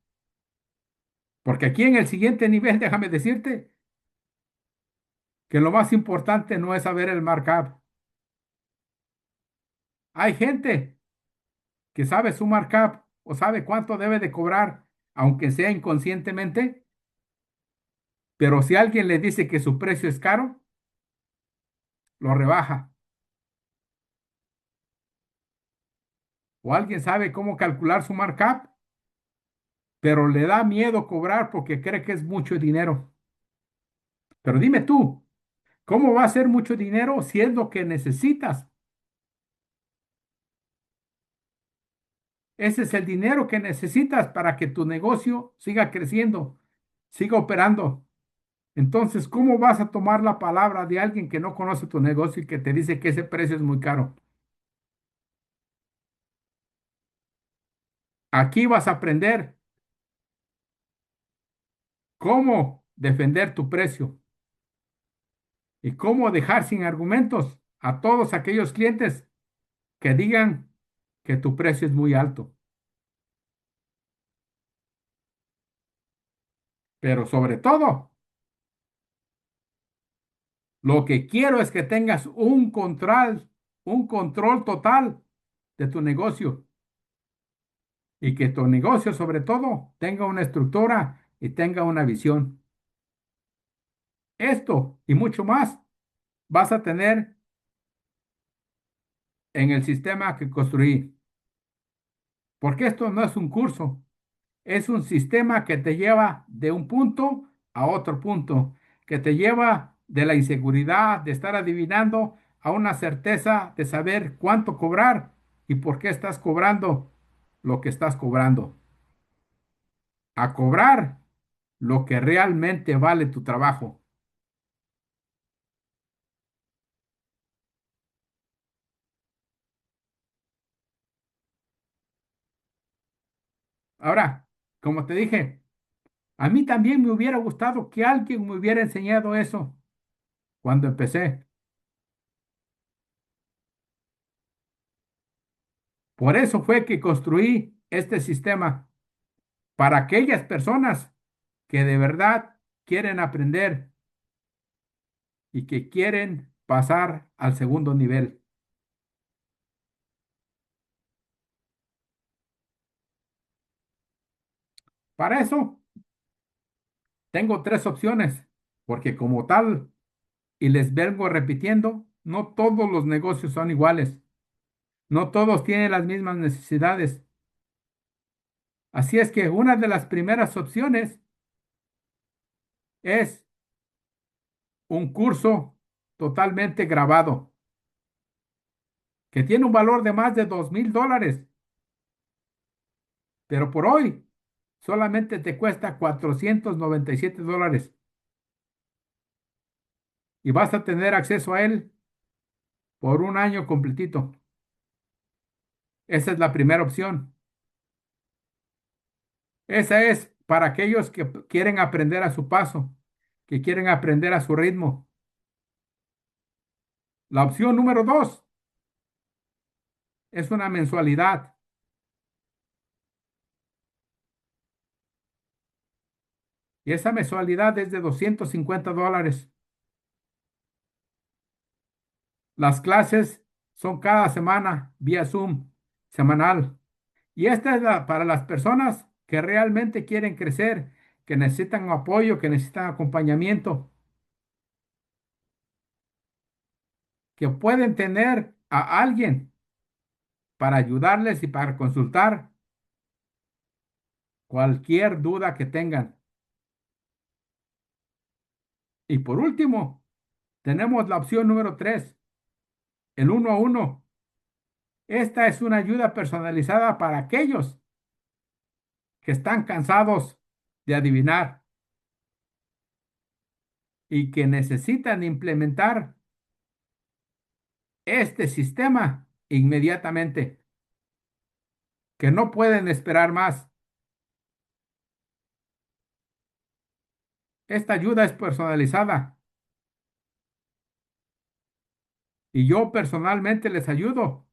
Porque aquí en el siguiente nivel, déjame decirte que lo más importante no es saber el markup. Hay gente que sabe su markup o sabe cuánto debe de cobrar, aunque sea inconscientemente, pero si alguien le dice que su precio es caro, lo rebaja. O alguien sabe cómo calcular su markup, pero le da miedo cobrar porque cree que es mucho dinero. Pero dime tú, ¿cómo va a ser mucho dinero si es lo que necesitas? Ese es el dinero que necesitas para que tu negocio siga creciendo, siga operando. Entonces, ¿cómo vas a tomar la palabra de alguien que no conoce tu negocio y que te dice que ese precio es muy caro? Aquí vas a aprender cómo defender tu precio y cómo dejar sin argumentos a todos aquellos clientes que digan que tu precio es muy alto. Pero sobre todo, lo que quiero es que tengas un control total de tu negocio y que tu negocio sobre todo tenga una estructura y tenga una visión. Esto y mucho más vas a tener en el sistema que construí, porque esto no es un curso, es un sistema que te lleva de un punto a otro punto, que te lleva de la inseguridad de estar adivinando a una certeza de saber cuánto cobrar y por qué estás cobrando lo que estás cobrando. A cobrar lo que realmente vale tu trabajo. Ahora, como te dije, a mí también me hubiera gustado que alguien me hubiera enseñado eso cuando empecé. Por eso fue que construí este sistema para aquellas personas que de verdad quieren aprender y que quieren pasar al segundo nivel. Para eso tengo tres opciones, porque como tal, y les vengo repitiendo, no todos los negocios son iguales, no todos tienen las mismas necesidades. Así es que una de las primeras opciones es un curso totalmente grabado, que tiene un valor de más de $2,000, pero por hoy solamente te cuesta $497 y vas a tener acceso a él por un año completito. Esa es la primera opción. Esa es para aquellos que quieren aprender a su paso, que quieren aprender a su ritmo. La opción número dos es una mensualidad y esa mensualidad es de $250. Las clases son cada semana vía Zoom, semanal. Y esta es para las personas que realmente quieren crecer, que necesitan apoyo, que necesitan acompañamiento, que pueden tener a alguien para ayudarles y para consultar cualquier duda que tengan. Y por último, tenemos la opción número tres, el uno a uno. Esta es una ayuda personalizada para aquellos que están cansados de adivinar y que necesitan implementar este sistema inmediatamente, que no pueden esperar más. Esta ayuda es personalizada y yo personalmente les ayudo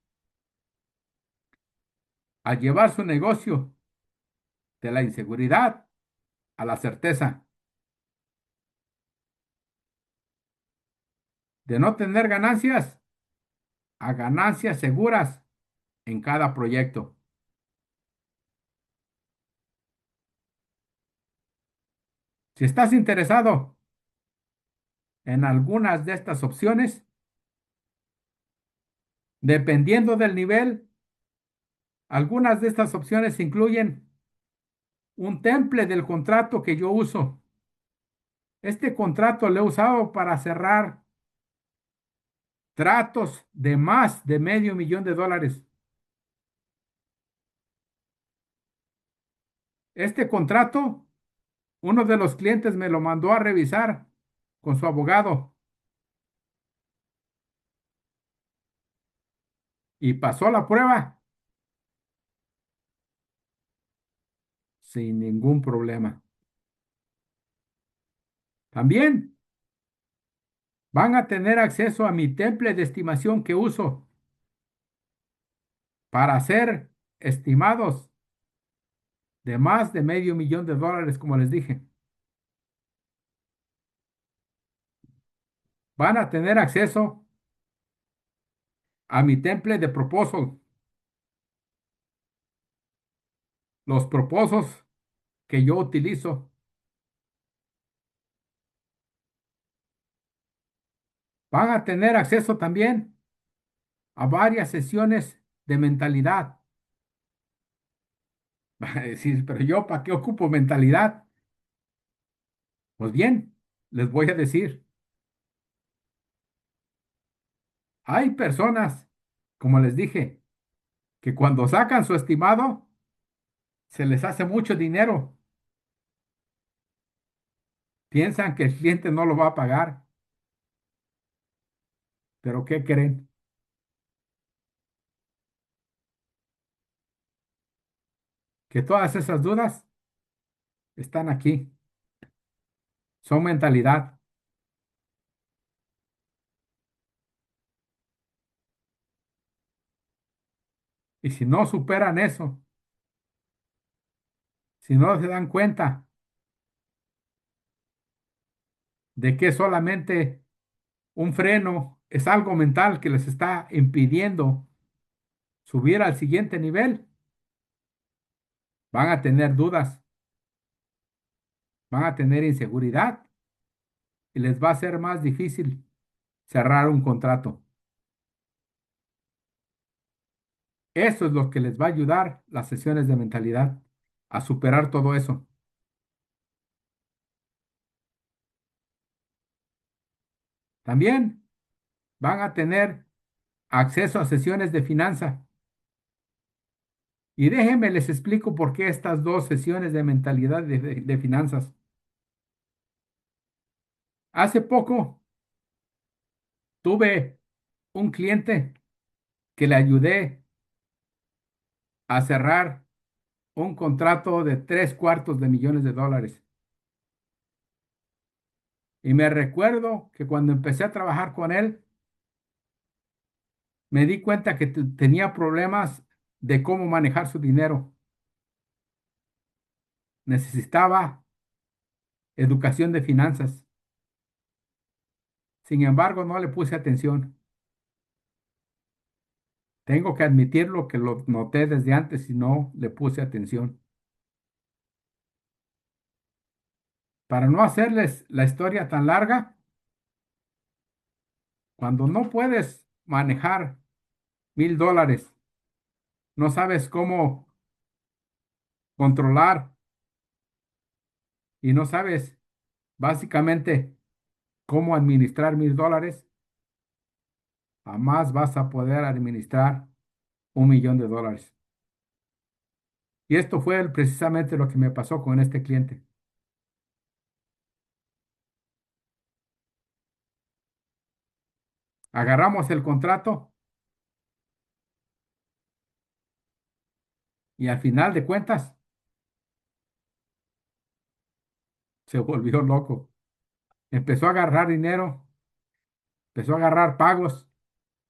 a llevar su negocio de la inseguridad a la certeza, de no tener ganancias a ganancias seguras en cada proyecto. Si estás interesado en algunas de estas opciones, dependiendo del nivel, algunas de estas opciones incluyen un temple del contrato que yo uso. Este contrato lo he usado para cerrar tratos de más de $500,000. Este contrato, uno de los clientes me lo mandó a revisar con su abogado y pasó la prueba sin ningún problema. También van a tener acceso a mi temple de estimación que uso para hacer estimados de más de $500,000, como les dije. Van a tener acceso a mi temple de proposal, los propósitos que yo utilizo. Van a tener acceso también a varias sesiones de mentalidad. Va a decir, pero yo, ¿para qué ocupo mentalidad? Pues bien, les voy a decir, hay personas, como les dije, que cuando sacan su estimado, se les hace mucho dinero. Piensan que el cliente no lo va a pagar, pero ¿qué creen? que todas esas dudas están aquí, son mentalidad. Y si no superan eso, si no se dan cuenta de que solamente un freno es algo mental que les está impidiendo subir al siguiente nivel, van a tener dudas, van a tener inseguridad y les va a ser más difícil cerrar un contrato. Eso es lo que les va a ayudar las sesiones de mentalidad a superar todo eso. También van a tener acceso a sesiones de finanza. Y déjenme les explico por qué estas dos sesiones de mentalidad de finanzas. Hace poco tuve un cliente que le ayudé a cerrar un contrato de 3/4 de millones de dólares. Y me recuerdo que cuando empecé a trabajar con él, me di cuenta que tenía problemas de cómo manejar su dinero. Necesitaba educación de finanzas. Sin embargo, no le puse atención. Tengo que admitirlo que lo noté desde antes y no le puse atención. Para no hacerles la historia tan larga, cuando no puedes manejar $1,000, no sabes cómo controlar y no sabes básicamente cómo administrar $1,000, jamás vas a poder administrar $1,000,000. Y esto fue precisamente lo que me pasó con este cliente. Agarramos el contrato y al final de cuentas se volvió loco. Empezó a agarrar dinero, empezó a agarrar pagos,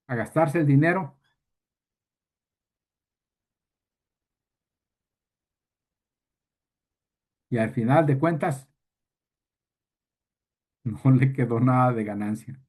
a gastarse el dinero y al final de cuentas no le quedó nada de ganancia.